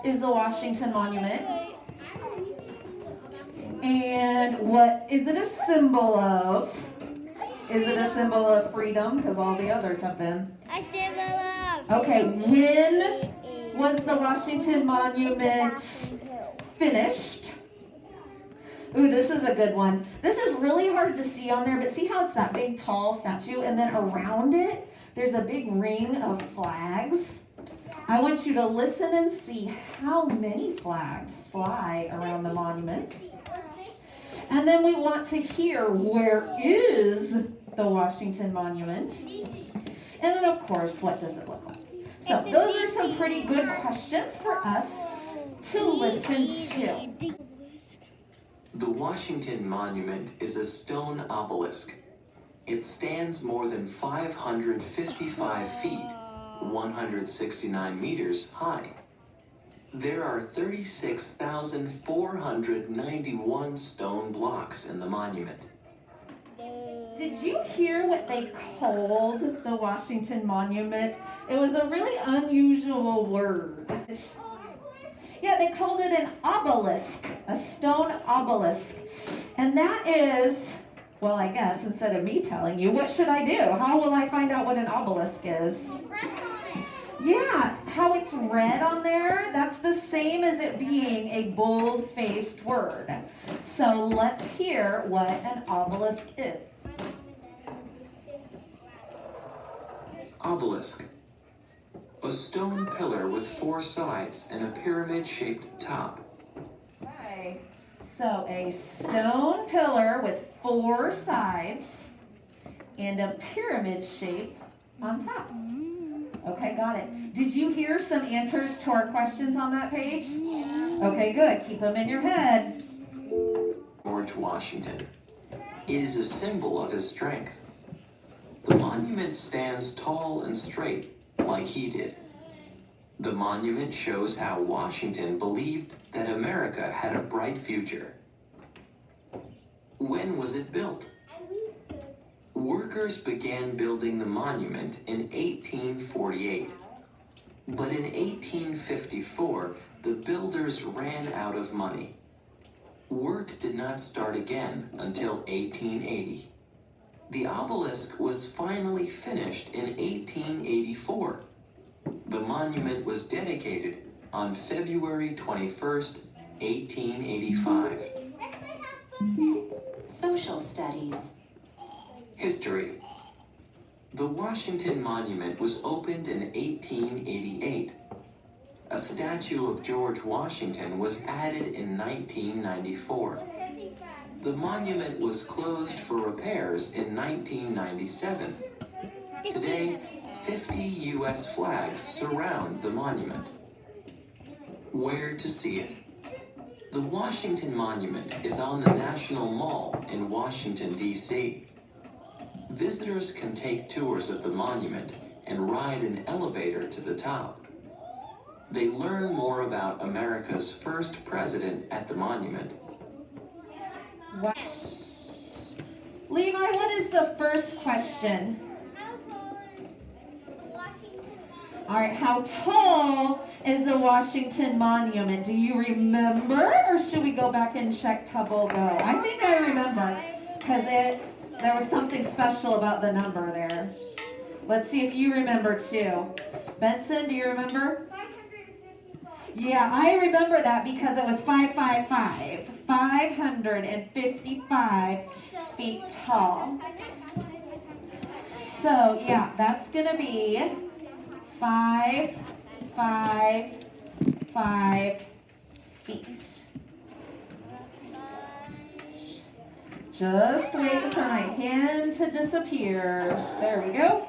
is the Washington Monument? And what is it a symbol of? Is it a symbol of freedom? Because all the others have been. A symbol of. Okay, when was the Washington Monument finished? Ooh, this is a good one. This is really hard to see on there, but see how it's that big tall statue and then around it, there's a big ring of flags. I want you to listen and see how many flags fly around the monument. And then we want to hear, where is the Washington Monument? And then, of course, what does it look like? So those are some pretty good questions for us to listen to. The Washington Monument is a stone obelisk. It stands more than 555 feet, 169 meters high. There are 36,491 stone blocks in the monument. Did you hear what they called the Washington Monument? It was a really unusual word. Yeah, they called it an obelisk, a stone obelisk. And that is, well, I guess instead of me telling you, what should I do? How will I find out what an obelisk is? Yeah, how it's red on there, that's the same as it being a bold-faced word. So let's hear what an obelisk is. Obelisk. A stone pillar with 4 sides and a pyramid-shaped top. Okay, so a stone pillar with 4 sides and a pyramid shape on top. Okay, got it. Did you hear some answers to our questions on that page? Okay, good. Keep them in your head. George Washington. It is a symbol of his strength. The monument stands tall and straight, like he did. The monument shows how Washington believed that America had a bright future. When was it built? Workers began building the monument in 1848. But in 1854, the builders ran out of money. Work did not start again until 1880. The obelisk was finally finished in 1884. The monument was dedicated on February 21st, 1885. Social studies. History. The Washington Monument was opened in 1888. A statue of George Washington was added in 1994. The monument was closed for repairs in 1997. Today, 50 U.S. flags surround the monument. Where to see it? The Washington Monument is on the National Mall in Washington, D.C. Visitors can take tours of the monument and ride an elevator to the top. They learn more about America's first president at the monument. Wow. Levi, what is the first question? All right, how tall is the Washington Monument? Do you remember, or should we go back and check Pebble Go? I think I remember, because there was something special about the number there. Let's see if you remember too. Benson, do you remember? 555. Yeah, I remember that because it was 555. 555 feet tall. So, yeah, that's going to be 555 feet. Just wait for my hand to disappear. There we go.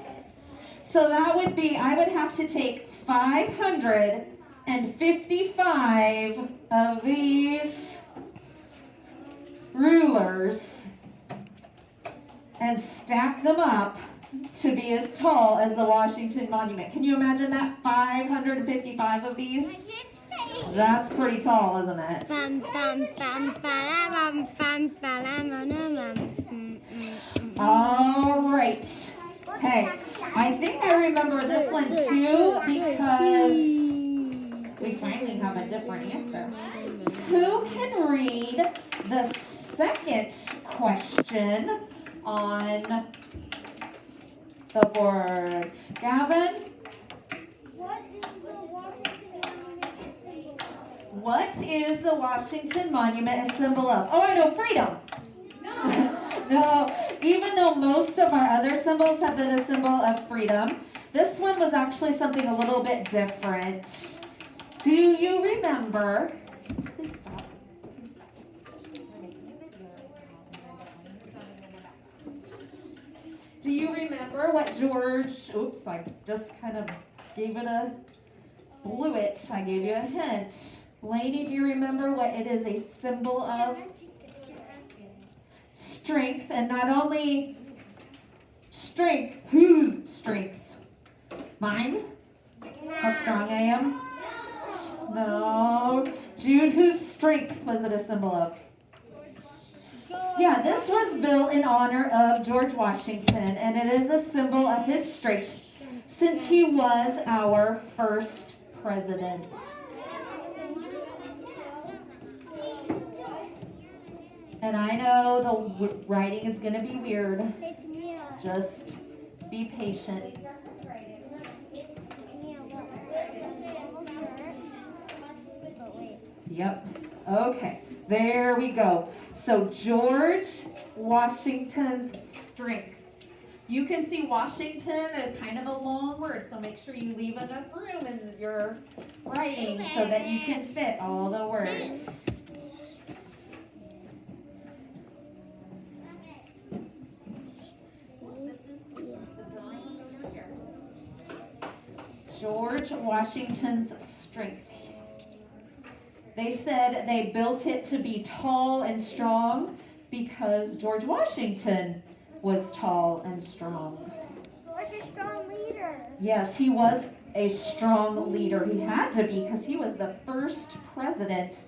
So that would be, I would have to take 555 of these rulers and stack them up to be as tall as the Washington Monument. Can you imagine that? 555 of these? That's pretty tall, isn't it? All right. Okay. I think I remember this one too because We finally have a different answer. Who can read the second question on the board? Gavin? What is the Washington Monument a symbol of? Oh, I know, freedom. No, even though most of our other symbols have been a symbol of freedom, this one was actually something a little bit different. Do you remember? Please stop. Please stop. Do you remember what George, oops, I just kind of blew it. I gave you a hint. Lainey, do you remember what it is a symbol of? Strength, and not only strength, whose strength? Mine? How strong I am? No. Jude, whose strength was it a symbol of? Yeah, this was built in honor of George Washington, and it is a symbol of his strength since he was our first president. And I know the writing is going to be weird. Just be patient. Yep. Okay. There we go. So George Washington's strength. You can see Washington is kind of a long word, so make sure you leave enough room in your writing so that you can fit all the words. George Washington's strength. They said they built it to be tall and strong because George Washington was tall and strong. Like a strong leader. Yes, he was a strong leader. He had to be because he was the first president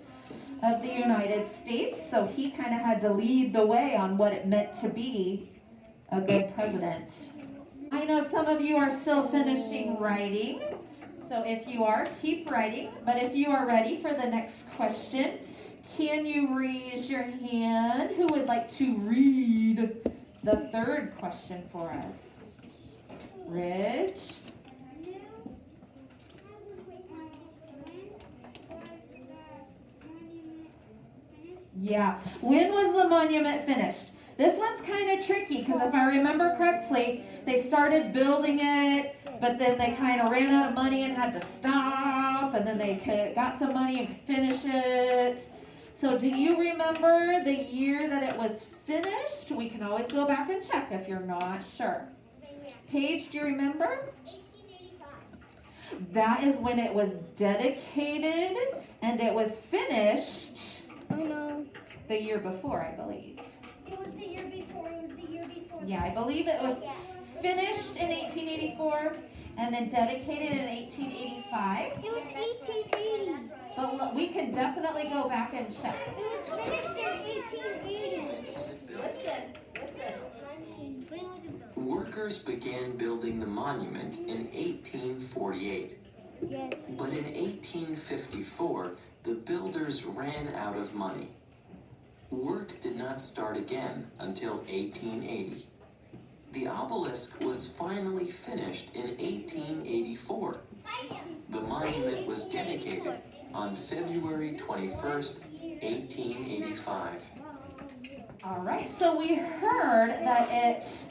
of the United States, so he kind of had to lead the way on what it meant to be a good president. I know some of you are still finishing writing, so if you are, keep writing. But if you are ready for the next question, can you raise your hand? Who would like to read the third question for us? Rich? Yeah. When was the monument finished? This one's kind of tricky because if I remember correctly, they started building it, but then they kind of ran out of money and had to stop, and then they got some money and could finish it. So do you remember the year that it was finished? We can always go back and check if you're not sure. Paige, do you remember? 1885. That is when it was dedicated, and it was finished I know. the year before, I believe. It was the year before. Yeah, I believe it was finished in 1884 and then dedicated in 1885. It was 1880. But look, we can definitely go back and check. It was finished in 1880. Listen. Workers began building the monument in 1848. Yes. But in 1854, the builders ran out of money. Work did not start again until 1880. The obelisk was finally finished in 1884. The monument was dedicated on February 21st, 1885. All right, so we heard that it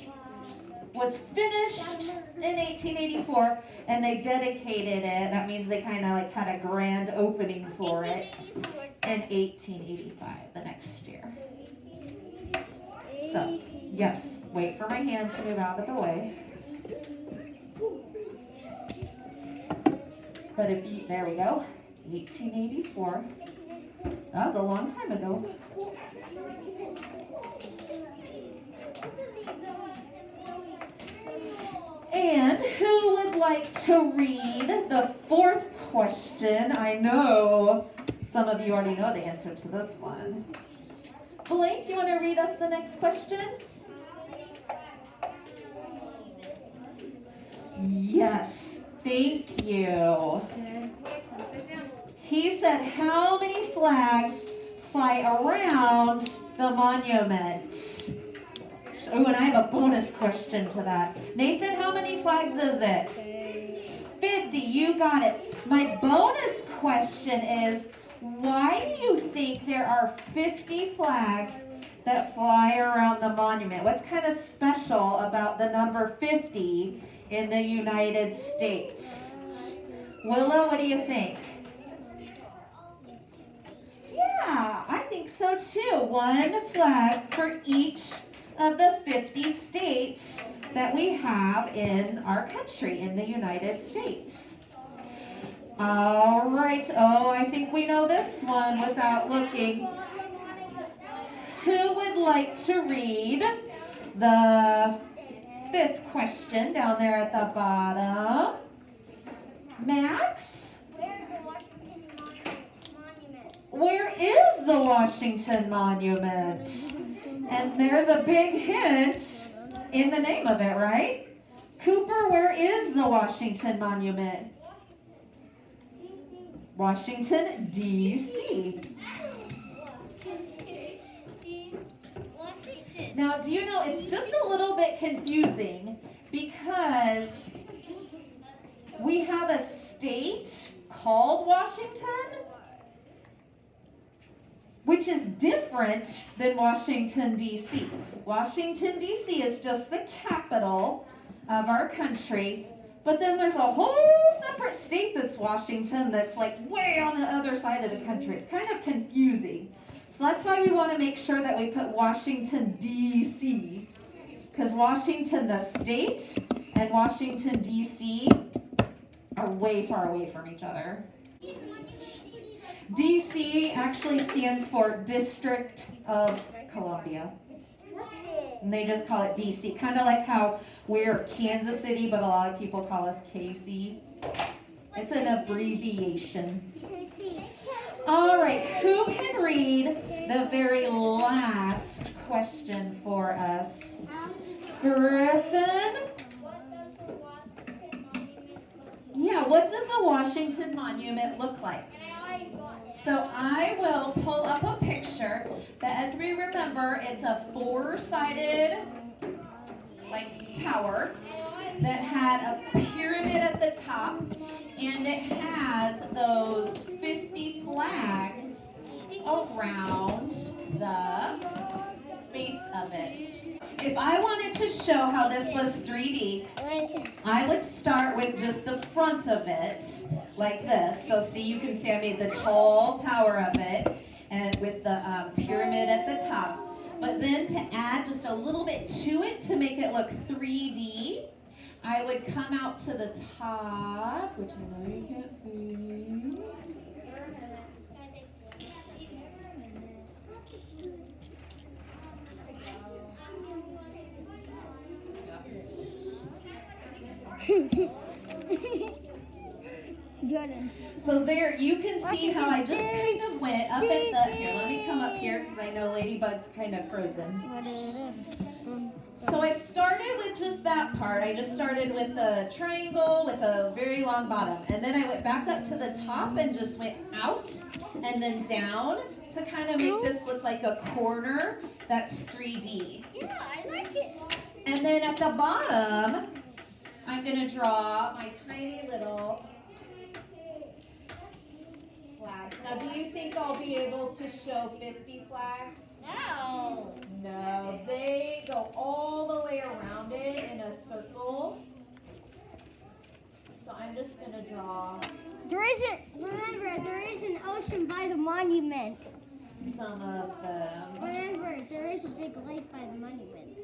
was finished in 1884 and they dedicated it. That means they kind of like had a grand opening for it in 1885, the next year. So, yes, wait for my hand to move out of the way. But if you, there we go, 1884. That was a long time ago. And who would like to read the fourth question? I know some of you already know the answer to this one. Blake, you want to read us the next question? Yes, thank you. He said, how many flags fly around the monument? Oh, and I have a bonus question to that. Nathan, how many flags is it? 50. You got it. My bonus question is, why do you think there are 50 flags that fly around the monument? What's kind of special about the number 50 in the United States? Willow, what do you think? Yeah, I think so too. One flag for each of the 50 states that we have in our country, in the United States. All right. Oh, I think we know this one without looking. Who would like to read the 5th question down there at the bottom? Max? Where is the Washington Monument? And there's a big hint in the name of it, right? Cooper, where is the Washington Monument? Washington, D.C. Now, do you know, it's just a little bit confusing because we have a state called Washington, which is different than Washington, D.C. Washington, D.C. is just the capital of our country, but then there's a whole separate state that's Washington that's like way on the other side of the country. It's kind of confusing. So that's why we want to make sure that we put Washington, D.C., because Washington, the state, and Washington, D.C. are way far away from each other. D.C. actually stands for District of Columbia. And they just call it D.C. Kind of like how we're Kansas City, but a lot of people call us KC. It's an abbreviation. All right, who can read the very last question for us? Griffin? Yeah, what does the Washington Monument look like? So I will pull up a picture, but as we remember, it's a 4-sided tower that had a pyramid at the top, and it has those 50 flags around the base of it. If I wanted to show how this was 3D, I would start with just the front of it, like this. So see, you can see I made the tall tower of it, and with the pyramid at the top. But then to add just a little bit to it to make it look 3D, I would come out to the top, which I know you can't see. Jordan. So there, you can see how I just kind of went up at the, here, let me come up here because I know Ladybug's kind of frozen. So I started with just that part. I just started with a triangle with a very long bottom. And then I went back up to the top and just went out and then down to kind of make this look like a corner that's 3D. Yeah, I like it. And then at the bottom, I'm going to draw my tiny little flags. Now, do you think I'll be able to show 50 flags? No. No, they go all the way around it in a circle. So I'm just going to draw Remember, there is an ocean by the monument. some of them. Remember, there is a big lake by the monument.